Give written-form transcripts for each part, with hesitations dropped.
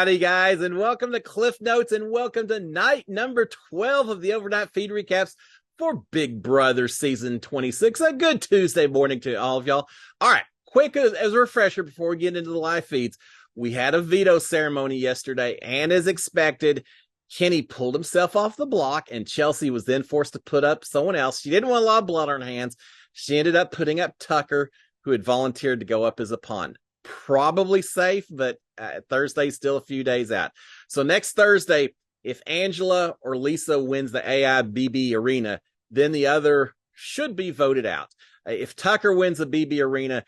Howdy, guys, and welcome to Cliff Notes, and welcome to night number 12 of the Overnight Feed Recaps for Big Brother Season 26. A good Tuesday morning to all of y'all. All right, quick as a refresher before we get into the live feeds. We had a veto ceremony yesterday, and as expected, Kenny pulled himself off the block, and Chelsea was then forced to put up someone else. She didn't want a lot of blood on her hands. She ended up putting up Tucker, who had volunteered to go up as a pawn. Probably safe, but Thursday's still a few days out. So next Thursday, if Angela or Lisa wins the AI BB Arena, then the other should be voted out. If Tucker wins the BB Arena,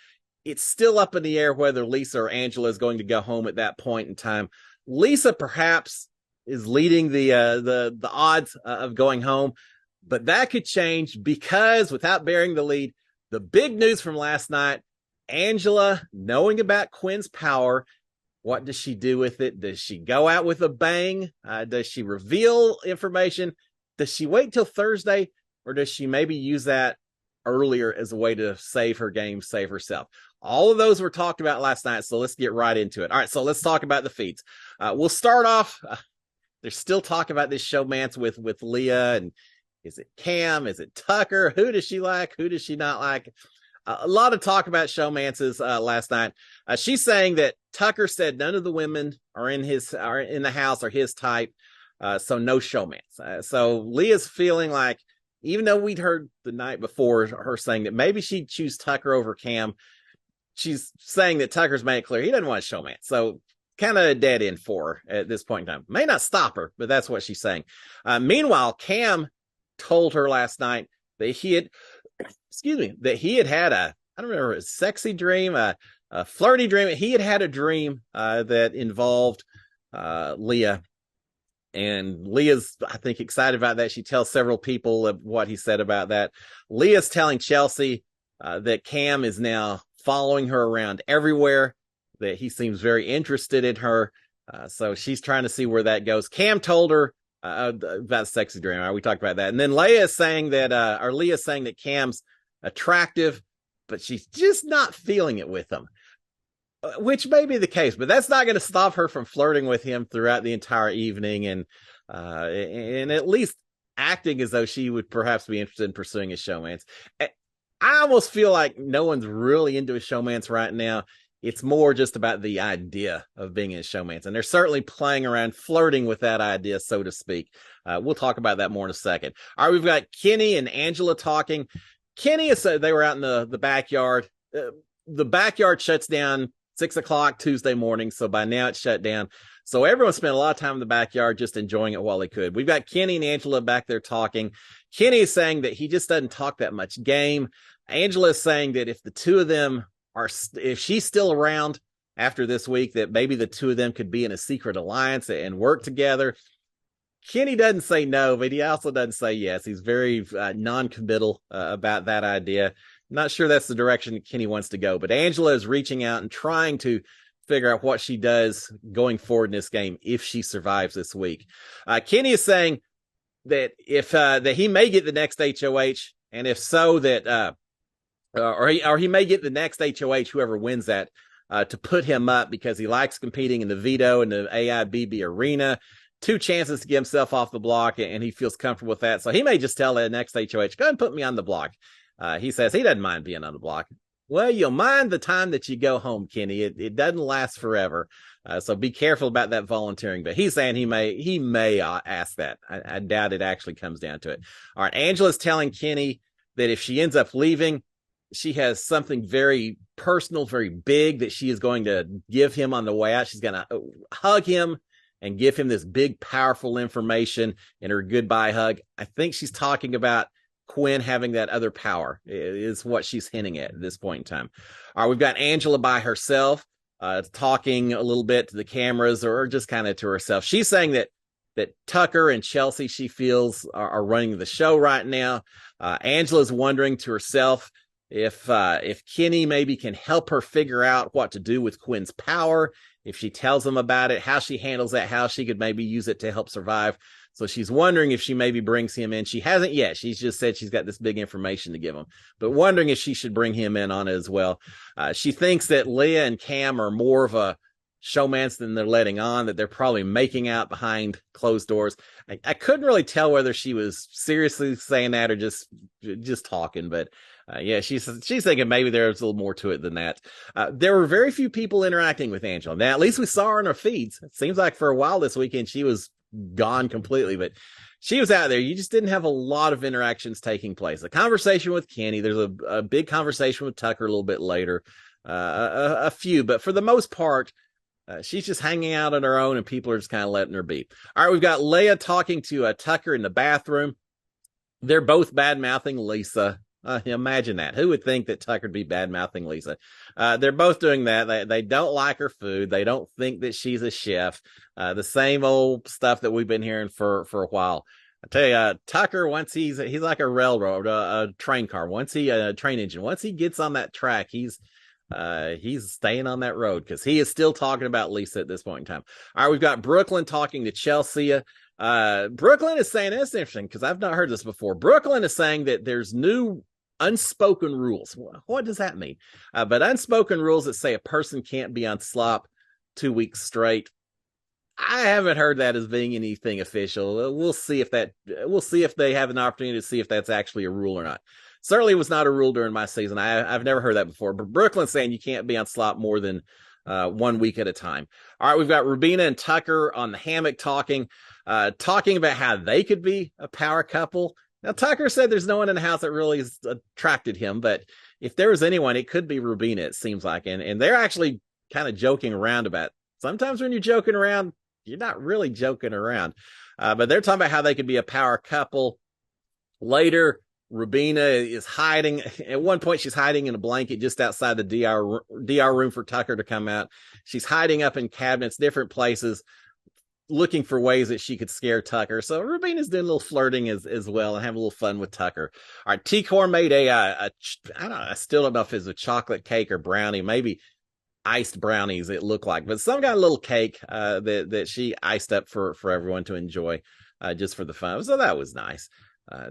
it's still up in the air whether Lisa or Angela is going to go home at that point in time. Lisa perhaps is leading the odds of going home, but that could change because, without bearing the lead, the big news from last night, Angela, knowing about Quinn's power, what does she do with it? Does she go out with a bang? Does she reveal information? Does she wait till Thursday? Or does she maybe use that earlier as a way to save her game, save herself? All of those were talked about last night, so let's get right into it. All right, so let's talk about the feeds. We'll start off. There's still talk about this showmance with Leah, and is it Cam? Is it Tucker? Who does she like? Who does she not like? A lot of talk about showmances last night. She's saying that Tucker said none of the women are in the house or his type, so no showmance. So Leah's feeling like, even though we'd heard the night before her saying that maybe she'd choose Tucker over Cam, she's saying that Tucker's made it clear he doesn't want a showmance. So kind of a dead end for her at this point in time. May not stop her, but that's what she's saying. Meanwhile, Cam told her last night that he had a, I don't remember, a sexy dream, a flirty dream. He had a dream that involved Leah, and Leah's, I think, excited about that. She tells several people of what he said about that. Leah's telling Chelsea that Cam is now following her around everywhere, that he seems very interested in her. So she's trying to see where that goes. Cam told her about sexy dream. Right, we talked about that. And then Leah's saying that Cam's attractive, but she's just not feeling it with him, which may be the case, but that's not going to stop her from flirting with him throughout the entire evening, and at least acting as though she would perhaps be interested in pursuing a showmance. I almost feel like no one's really into a showmance right now. It's more just about the idea of being in a showmance, and they're certainly playing around, flirting with that idea, so to speak. We'll talk about that more in a second. All right, we've got Kenny and Angela talking. Kenny said they were out in the backyard. The backyard shuts down 6 o'clock Tuesday morning, so by now it's shut down. So everyone spent a lot of time in the backyard just enjoying it while they could. We've got Kenny and Angela back there talking. Kenny is saying that he just doesn't talk that much game. Angela is saying that if the two of them if she's still around after this week, that maybe the two of them could be in a secret alliance and work together. Kenny doesn't say no, but he also doesn't say yes. He's very non-committal about that idea. Not sure that's the direction that Kenny wants to go, but Angela is reaching out and trying to figure out what she does going forward in this game if she survives this week. Kenny is saying that that he may get the next HOH, and if so, that or he may get the next HOH, whoever wins that, to put him up because he likes competing in the veto and the AIBB arena. 2 chances to get himself off the block, and he feels comfortable with that. So he may just tell the next HOH, go ahead and put me on the block. He says he doesn't mind being on the block. Well, you'll mind the time that you go home, Kenny. It doesn't last forever. So be careful about that volunteering. But he's saying he may ask that. I doubt it actually comes down to it. All right, Angela's telling Kenny that if she ends up leaving, she has something very personal, very big that she is going to give him on the way out. She's going to hug him and give him this big, powerful information in her goodbye hug. I think she's talking about Quinn having that other power is what she's hinting at this point in time. All right, we've got Angela by herself, talking a little bit to the cameras or just kind of to herself. She's saying that Tucker and Chelsea, she feels, are running the show right now. Angela's wondering to herself if Kenny maybe can help her figure out what to do with Quinn's power, if she tells him about it, how she handles that, how she could maybe use it to help survive. So she's wondering if she maybe brings him in. She hasn't yet. She's just said she's got this big information to give him, but wondering if she should bring him in on it as well. She thinks that Leah and Cam are more of a Showmance than they're letting on, that they're probably making out behind closed doors. I couldn't really tell whether she was seriously saying that or just talking, but yeah, she's thinking maybe there's a little more to it than that. There were very few people interacting with Angela. Now, at least we saw her on our feeds. It seems like for a while this weekend she was gone completely, but she was out there. You just didn't have a lot of interactions taking place. A conversation with Kenny. There's a big conversation with Tucker a little bit later. A few, but for the most part, she's just hanging out on her own, and people are just kind of letting her be. All right, we've got Leah talking to Tucker in the bathroom. They're both bad-mouthing Lisa. Imagine that. Who would think that Tucker would be bad-mouthing Lisa? They're both doing that. They don't like her food. They don't think that she's a chef. The same old stuff that we've been hearing for a while. I tell you, Tucker, once he's like a railroad, a train car. Once a train engine. Once he gets on that track, he's staying on that road because he is still talking about Lisa at this point in time. All right, we've got Brooklyn talking to Chelsea. Brooklyn is saying, that's interesting because I've not heard this before. Brooklyn is saying that there's new unspoken rules. What does that mean? But unspoken rules that say a person can't be on slop 2 weeks straight. I haven't heard that as being anything official. We'll see if they have an opportunity to see if that's actually a rule or not. Certainly was not a rule during my season. I've never heard that before. But Brooklyn's saying you can't be on slop more than 1 week at a time. All right, we've got Rubina and Tucker on the hammock talking about how they could be a power couple. Now, Tucker said there's no one in the house that really has attracted him, but if there was anyone, it could be Rubina, it seems like. And they're actually kind of joking around about it. Sometimes when you're joking around, you're not really joking around. But they're talking about how they could be a power couple. Later, Rubina is hiding. At one point, she's hiding in a blanket just outside the DR room for Tucker to come out. She's hiding up in cabinets, different places, looking for ways that she could scare Tucker. So Rubina's doing a little flirting as well and having a little fun with Tucker. All right, T-Core made I don't know, I still don't know if it's a chocolate cake or brownie, maybe iced brownies it looked like, but some kind of little cake that she iced up for everyone to enjoy just for the fun. So that was nice.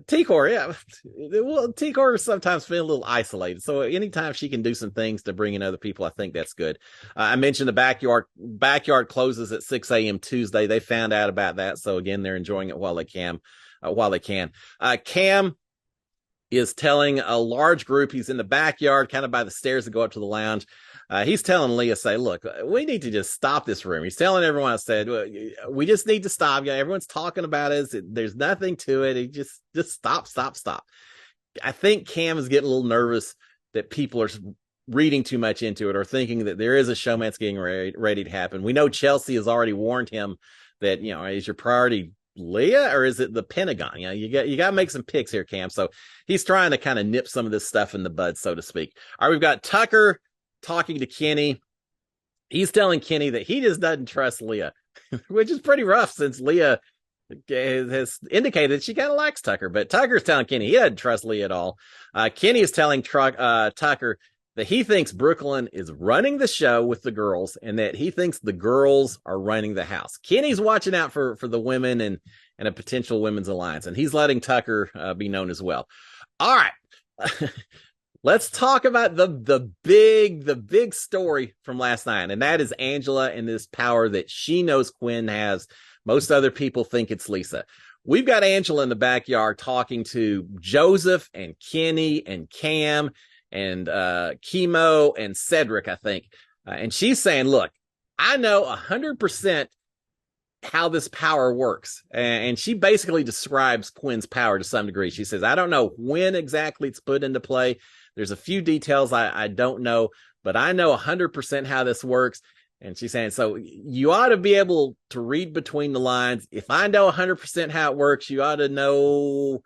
T-Core, yeah. Well, T-Core sometimes feel a little isolated. So anytime she can do some things to bring in other people, I think that's good. I mentioned the backyard closes at 6 a.m. Tuesday. They found out about that. So again, they're enjoying it while they can. Cam is telling a large group, he's in the backyard, kind of by the stairs that go up to the lounge. He's telling Leah, say, look, we need to just stop this room. He's telling everyone, I said, we just need to stop. Yeah, everyone's talking about it. There's nothing to it. Just stop. I think Cam is getting a little nervous that people are reading too much into it or thinking that there is a Showmance getting ready to happen. We know Chelsea has already warned him that, is your priority Leah or is it the Pentagon? You got to make some picks here, Cam. So he's trying to kind of nip some of this stuff in the bud, so to speak. All right, we've got Tucker talking to Kenny. He's telling Kenny that he just doesn't trust Leah, which is pretty rough since Leah has indicated she kind of likes Tucker. But Tucker's telling Kenny he doesn't trust Leah at all. Kenny is telling Tucker that he thinks Brooklyn is running the show with the girls and that he thinks the girls are running the house. Kenny's watching out for the women and a potential women's alliance, and he's letting Tucker be known as well. All right. Let's talk about the big story from last night, and that is Angela and this power that she knows Quinn has. Most other people think it's Lisa. We've got Angela in the backyard talking to Joseph and Kenny and Cam and Chemo and Cedric, I think. And she's saying, look, I know 100% how this power works. And she basically describes Quinn's power to some degree. She says, I don't know when exactly it's put into play. There's a few details I don't know, but I know 100% how this works. And she's saying, so you ought to be able to read between the lines. If I know 100% how it works, you ought to know.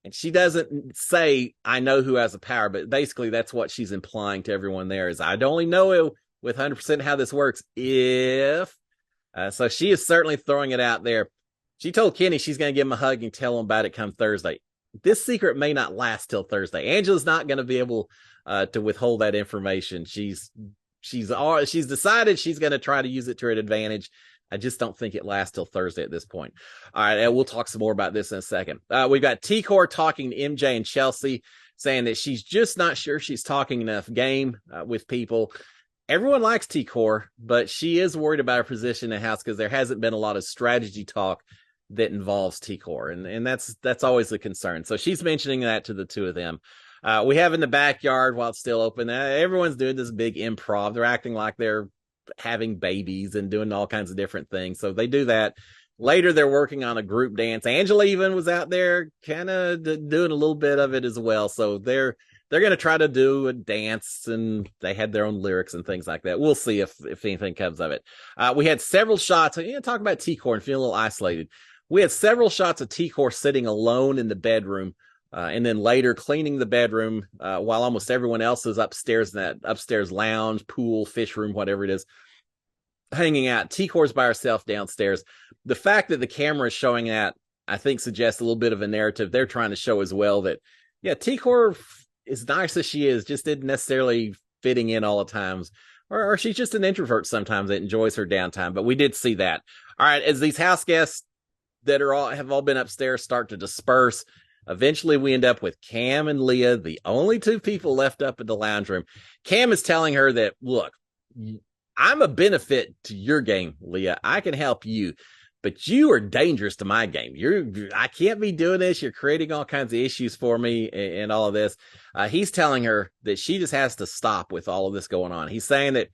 And she doesn't say, I know who has the power, but basically that's what she's implying to everyone there is I'd only know with 100% how this works if. So she is certainly throwing it out there. She told Kenny she's going to give him a hug and tell him about it come Thursday. This secret may not last till Thursday. Angela's not going to be able to withhold that information. She's decided she's going to try to use it to her advantage. I just don't think it lasts till Thursday at this point. All right, we'll talk some more about this in a second. We've got T-Core talking to MJ and Chelsea, saying that she's just not sure she's talking enough game with people. everyone likes T-Core, but she is worried about her position in the house because there hasn't been a lot of strategy talk that involves T-Core, and that's always the concern. So she's mentioning that to the two of them. We have in the backyard while it's still open, everyone's doing this big improv. They're acting like they're having babies and doing all kinds of different things. So they do that. Later, they're working on a group dance. Angela even was out there kind of doing a little bit of it as well. So they're going to try to do a dance, and they had their own lyrics and things like that. We'll see if anything comes of it. We had several shots. Talk about T-Core and feeling a little isolated. We had several shots of T-Core sitting alone in the bedroom, and then later cleaning the bedroom while almost everyone else is upstairs in that upstairs lounge, pool, fish room, whatever it is, hanging out. T-Core's by herself downstairs. The fact that the camera is showing that, I think, suggests a little bit of a narrative they're trying to show as well that, yeah, T-Core, as nice as she is, just isn't necessarily fitting in all the times. Or she's just an introvert sometimes that enjoys her downtime. But we did see that. All right, as these house guests that have all been upstairs start to disperse, eventually we end up with Cam and Leah, the only two people left up in the lounge room. Cam is telling her that, look, I'm a benefit to your game, Leah. I can help you, but you are dangerous to my game. I can't be doing this. You're creating all kinds of issues for me and all of this. He's telling her that she just has to stop with all of this going on. He's saying that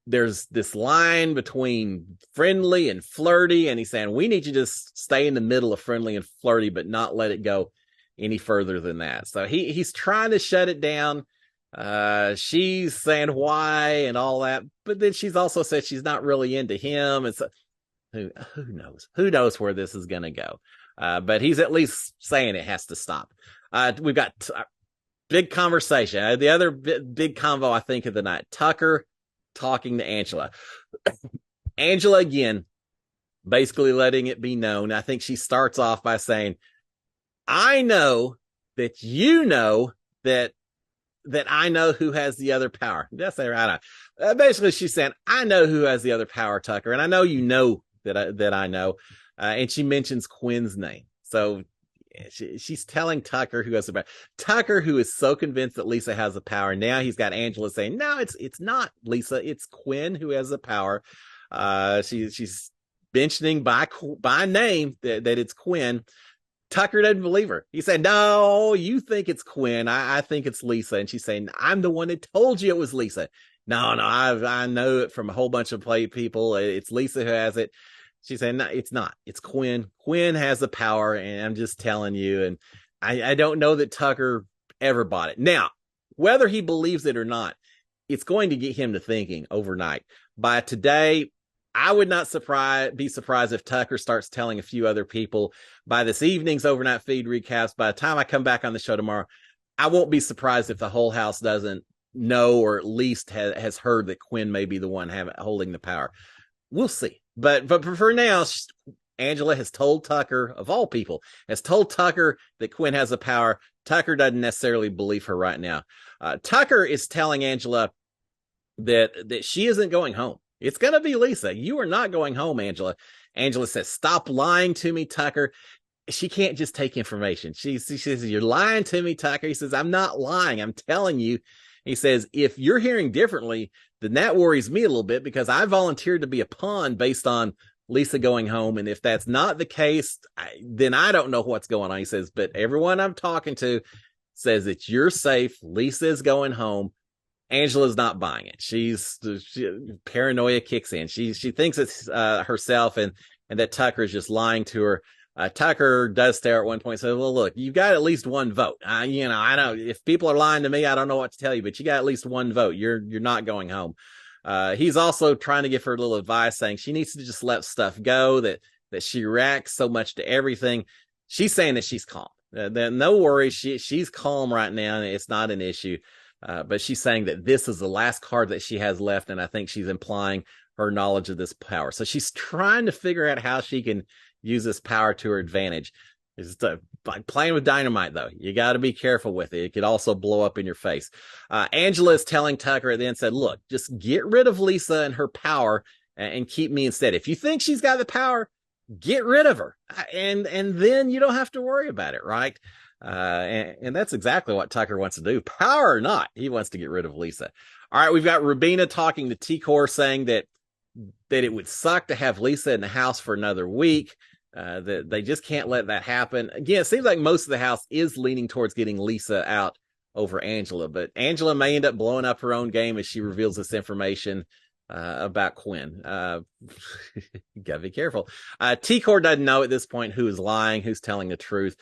there's this line between friendly and flirty, and he's saying we need you to just stay in the middle of friendly and flirty, but not let it go any further than that. So he's trying to shut it down. She's saying why and all that, but then she's also said she's not really into him, and so who knows where this is going to go. But he's at least saying it has to stop. We've got big conversation. The other big convo I think of the night, Tucker talking to Angela. Angela again, basically letting it be known. I think she starts off by saying, I know that you know that I know who has the other power. That's right. Basically, she's saying, I know who has the other power, Tucker, and I know you know that I know. And she mentions Quinn's name. So she's telling Tucker who has the power. Tucker, who is so convinced that Lisa has the power. Now he's got Angela saying, no, it's not Lisa. It's Quinn who has the power. She's mentioning by name that it's Quinn. Tucker doesn't believe her. He said, no, you think it's Quinn. I think it's Lisa. And she's saying, I'm the one that told you it was Lisa. No, I know it from a whole bunch of people. It's Lisa who has it. She said, no, it's not. It's Quinn. Quinn has the power, and I'm just telling you. And I don't know that Tucker ever bought it. Now, whether he believes it or not, it's going to get him to thinking overnight. By today, I would not be surprised if Tucker starts telling a few other people by this evening's overnight feed recaps. By the time I come back on the show tomorrow, I won't be surprised if the whole house doesn't know, or at least has heard that Quinn may be the one holding the power. We'll see. But for now, Angela has told Tucker, of all people, has told Tucker that Quinn has the power. Tucker doesn't necessarily believe her right now. Tucker is telling Angela that she isn't going home. It's going to be Lisa. You are not going home, Angela. Angela says, stop lying to me, Tucker. She can't just take information. She says, you're lying to me, Tucker. He says, I'm not lying. I'm telling you. He says, if you're hearing differently, then that worries me a little bit, because I volunteered to be a pawn based on Lisa going home. And if that's not the case, then I don't know what's going on. He says, but everyone I'm talking to says that you're safe. Lisa is going home. Angela's not buying it. Paranoia kicks in. She thinks it's herself, and that Tucker is just lying to her. Tucker does stare at one point and says, well, look, you've got at least one vote. I know if people are lying to me, I don't know what to tell you, but you got at least one vote. You're not going home. He's also trying to give her a little advice, saying she needs to just let stuff go, that she reacts so much to everything. She's saying that she's calm. No worries. She's calm right now, and it's not an issue. But she's saying that this is the last card that she has left, and I think she's implying her knowledge of this power. So she's trying to figure out how she can use this power to her advantage. It's like playing with dynamite, though. You got to be careful with it. It could also blow up in your face. Angela is telling Tucker at the end, said, look, just get rid of Lisa and her power and keep me instead. If you think she's got the power, get rid of her. And then you don't have to worry about it, right? And that's exactly what Tucker wants to do. Power or not, he wants to get rid of Lisa. All right, we've got Rubina talking to T-Core, saying that it would suck to have Lisa in the house for another week. That they just can't let that happen. Again, it seems like most of the house is leaning towards getting Lisa out over Angela, but Angela may end up blowing up her own game as she reveals this information about Quinn. You gotta be careful. T-Core doesn't know at this point who is lying, who's telling the truth.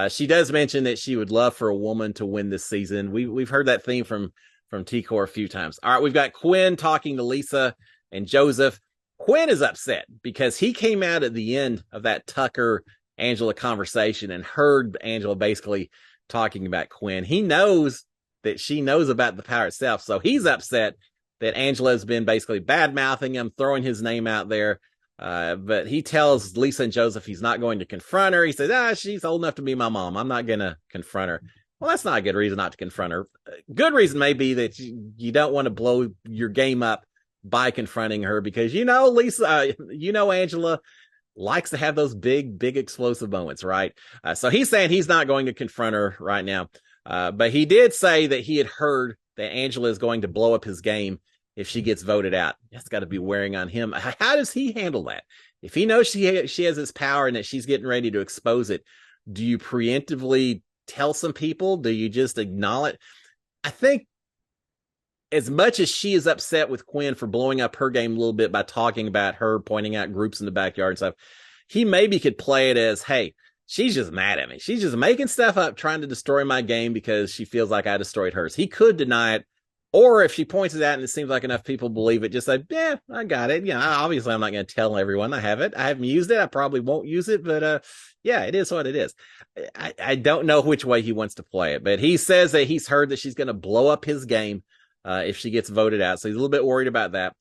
She does mention that she would love for a woman to win this season. We've heard that theme from T-Core a few times. All right, we've got Quinn talking to Lisa and Joseph. Quinn is upset because he came out at the end of that Tucker Angela conversation and heard Angela basically talking about Quinn. He knows that she knows about the power itself, so he's upset that Angela has been basically bad mouthing him, throwing his name out there. But he tells Lisa and Joseph he's not going to confront her. He says, she's old enough to be my mom. I'm not going to confront her. Well, that's not a good reason not to confront her. Good reason may be that you don't want to blow your game up by confronting her, because Lisa, Angela likes to have those big explosive moments, right? So he's saying he's not going to confront her right now. But he did say that he had heard that Angela is going to blow up his game if she gets voted out. That's got to be wearing on him. How does he handle that? If he knows she has this power and that she's getting ready to expose it, do you preemptively tell some people? Do you just acknowledge? I think as much as she is upset with Quinn for blowing up her game a little bit by talking about her, pointing out groups in the backyard and stuff, he maybe could play it as, hey, she's just mad at me. She's just making stuff up, trying to destroy my game because she feels like I destroyed hers. He could deny it. Or if she points it out and it seems like enough people believe it, just say, yeah, I got it. Obviously I'm not going to tell everyone I have it. I haven't used it. I probably won't use it, but yeah, it is what it is. I don't know which way he wants to play it, but he says that he's heard that she's going to blow up his game if she gets voted out. So he's a little bit worried about that.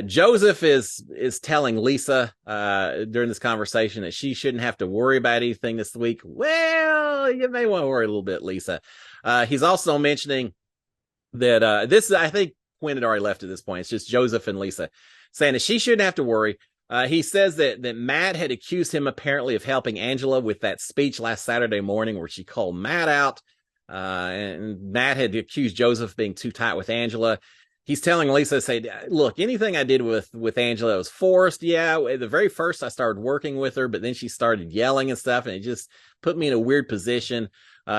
Joseph is telling Lisa during this conversation that she shouldn't have to worry about anything this week. Well, you may want to worry a little bit, Lisa. He's also mentioning that I think Quinn had already left at this point. It's just Joseph and Lisa saying that she shouldn't have to worry. He says that Matt had accused him apparently of helping Angela with that speech last Saturday morning where she called Matt out. And Matt had accused Joseph of being too tight with Angela. He's telling Lisa, look, anything I did with Angela was forced. Yeah, at the very first I started working with her, but then she started yelling and stuff, and it just put me in a weird position.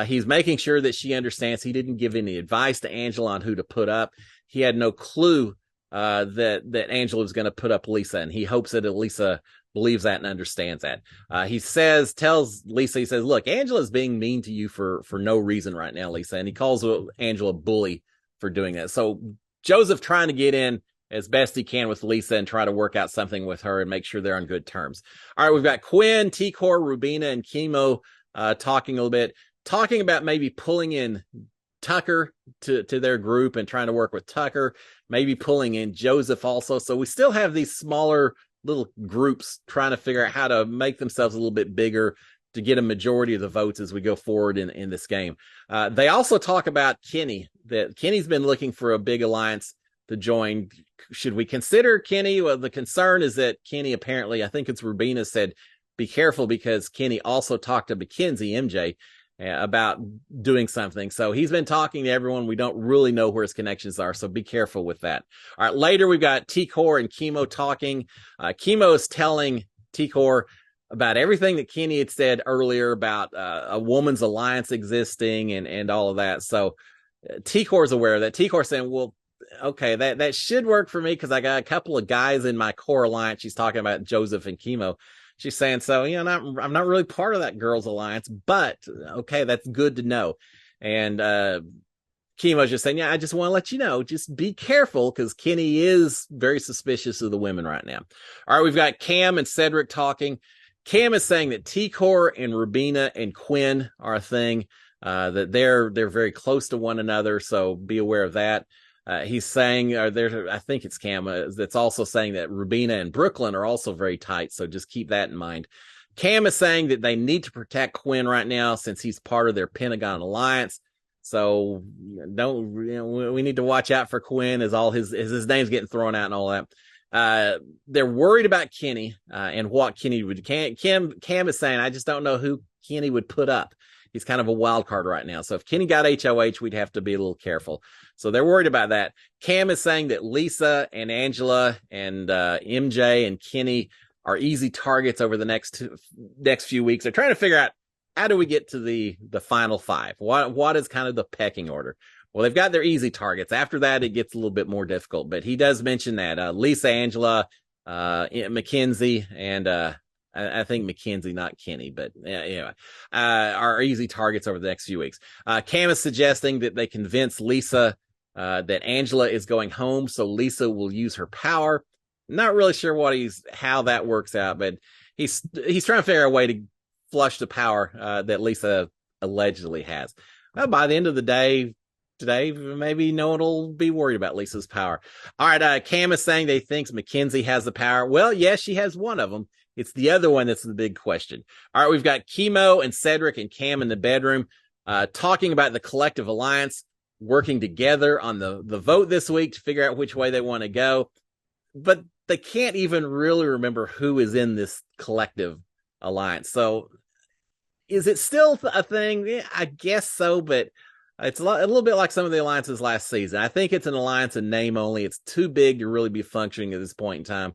He's making sure that she understands he didn't give any advice to Angela on who to put up. He had no clue that Angela was going to put up Lisa, and he hopes that Lisa believes that and understands that. He tells Lisa, he says, look, Angela's being mean to you for no reason right now, Lisa. And he calls Angela a bully for doing that. So Joseph trying to get in as best he can with Lisa and try to work out something with her and make sure they're on good terms. All right, we've got Quinn, T-Core, Rubina, and Chemo talking a little bit, talking about maybe pulling in Tucker to their group and trying to work with Tucker, maybe pulling in Joseph also. So we still have these smaller little groups trying to figure out how to make themselves a little bit bigger to get a majority of the votes as we go forward in this game. They also talk about Kenny, that Kenny's been looking for a big alliance to join. Should we consider Kenny? Well, the concern is that Kenny apparently, I think it's Rubina, said, be careful because Kenny also talked to Mackenzie, MJ, about doing something. So he's been talking to everyone. We don't really know where his connections are, so be careful with that. All right, later we've got T-Core and Chemo talking. Chemo is telling T-Core about everything that Kenny had said earlier about a woman's alliance existing and all of that. So T-Core is aware of that. T-Core saying, well, okay, that should work for me because I got a couple of guys in my core alliance. She's talking about Joseph and Chemo. She's saying, so, I'm not really part of that girls' alliance, but okay, that's good to know. And Chemo's just saying, yeah, I just want to let you know, just be careful because Kenny is very suspicious of the women right now. All right, we've got Cam and Cedric talking. Cam is saying that T-Core and Rubina and Quinn are a thing, that they're very close to one another, so be aware of that. He's saying, I think it's Cam that's also saying that Rubina and Brooklyn are also very tight, so just keep that in mind. Cam is saying that they need to protect Quinn right now since he's part of their Pentagon alliance. So we need to watch out for Quinn as his name's getting thrown out and all that. They're worried about Kenny and what Kenny would. Cam is saying, I just don't know who Kenny would put up. he's kind of a wild card right now. So if Kenny got HOH, we'd have to be a little careful. So they're worried about that. Cam is saying that Lisa and Angela and MJ and Kenny are easy targets over the next few weeks. They're trying to figure out, how do we get to the final five? What is kind of the pecking order? Well, they've got their easy targets. After that, it gets a little bit more difficult. But he does mention that Lisa, Angela, Mackenzie, and I think Mackenzie, not Kenny, but anyway, are easy targets over the next few weeks. Cam is suggesting that they convince Lisa that Angela is going home, so Lisa will use her power. Not really sure how that works out, but he's trying to figure out a way to flush the power that Lisa allegedly has. Well, by the end of the day, today, maybe no one will be worried about Lisa's power. All right, Cam is saying they thinks Mackenzie has the power. Well, yes, she has one of them. It's the other one that's the big question. All right, we've got Chemo and Cedric and Cam in the bedroom talking about the collective alliance, working together on the vote this week to figure out which way they want to go. But they can't even really remember who is in this collective alliance. So is it still a thing? Yeah, I guess so, but it's a little bit like some of the alliances last season. I think it's an alliance in name only. It's too big to really be functioning at this point in time.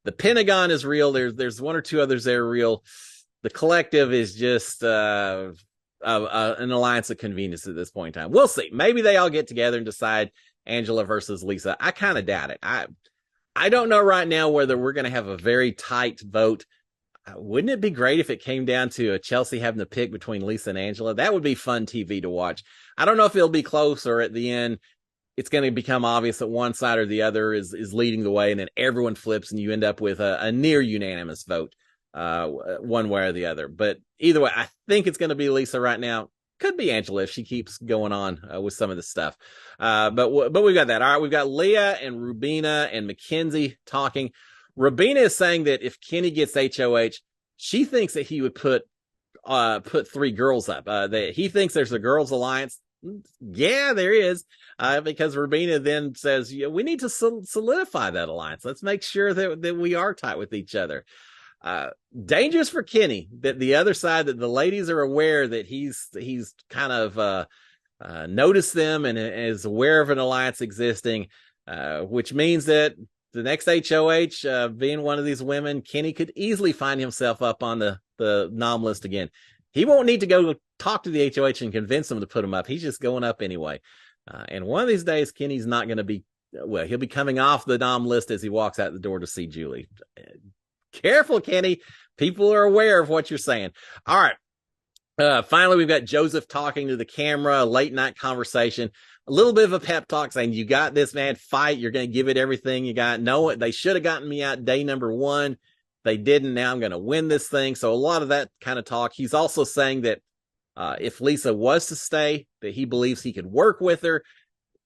The Pentagon is real. There's one or two others that are real. The collective is just an alliance of convenience at this point in time. We'll see. Maybe they all get together and decide Angela versus Lisa. I kind of doubt it. I don't know right now whether we're going to have a very tight vote. Wouldn't it be great if it came down to Chelsea having to pick between Lisa and Angela? That would be fun TV to watch. I don't know if it'll be close or at the end it's going to become obvious that one side or the other is leading the way, and then everyone flips and you end up with a near unanimous vote one way or the other. But either way, I think it's going to be Lisa right now. Could be Angela if she keeps going on with some of the stuff. But we've got that. All right, we've got Leah and Rubina and Mackenzie talking. Rubina is saying that if Kenny gets HOH, she thinks that he would put three girls up. That he thinks there's a girls' alliance. Yeah, there is. Because Rubina then says, yeah, we need to solidify that alliance. Let's make sure that we are tight with each other. Dangerous for Kenny that the other side, that the ladies are aware that he's kind of noticed them and is aware of an alliance existing, which means that the next HOH, being one of these women, Kenny could easily find himself up on the nom list again. He won't need to go talk to the HOH and convince them to put him up. He's just going up anyway. And one of these days, Kenny's not going to be, well, he'll be coming off the nom list as he walks out the door to see Julie. Careful, Kenny. People are aware of what you're saying. All right. Finally, we've got Joseph talking to the camera, a late night conversation, a little bit of a pep talk saying, you got this, man, fight. You're going to give it everything you got. No, they should have gotten me out day number one. They didn't. Now I'm going to win this thing. So a lot of that kind of talk. He's also saying that if Lisa was to stay, that he believes he could work with her.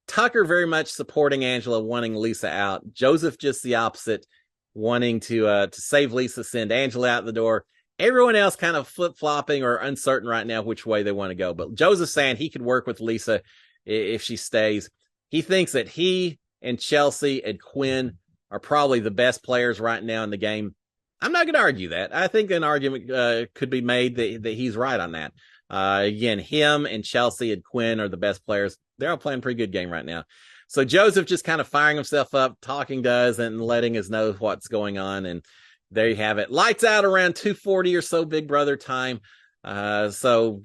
Tucker very much supporting Angela, wanting Lisa out. Joseph just the opposite, wanting to save Lisa, send Angela out the door. Everyone else kind of flip-flopping or uncertain right now which way they want to go. But Joseph saying he could work with Lisa if she stays. He thinks that he and Chelsea and Quinn are probably the best players right now in the game. I'm not going to argue that. I think an argument could be made that he's right on that. Again, him and Chelsea and Quinn are the best players. They're all playing a pretty good game right now. So Joseph just kind of firing himself up, talking to us and letting us know what's going on. And there you have it. Lights out around 2:40 or so, Big Brother time. So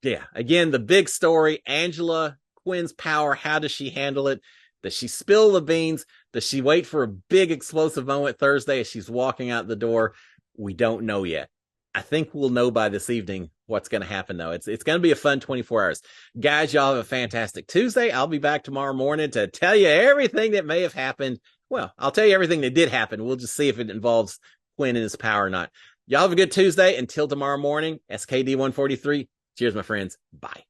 yeah, again, the big story, Angela, Quinn's power. How does she handle it? Does she spill the beans? Does she wait for a big explosive moment Thursday as she's walking out the door? We don't know yet. I think we'll know by this evening what's going to happen, though. It's going to be a fun 24 hours. Guys, y'all have a fantastic Tuesday. I'll be back tomorrow morning to tell you everything that may have happened. Well, I'll tell you everything that did happen. We'll just see if it involves Quinn and his power or not. Y'all have a good Tuesday. Until tomorrow morning, SKD 143. Cheers, my friends. Bye.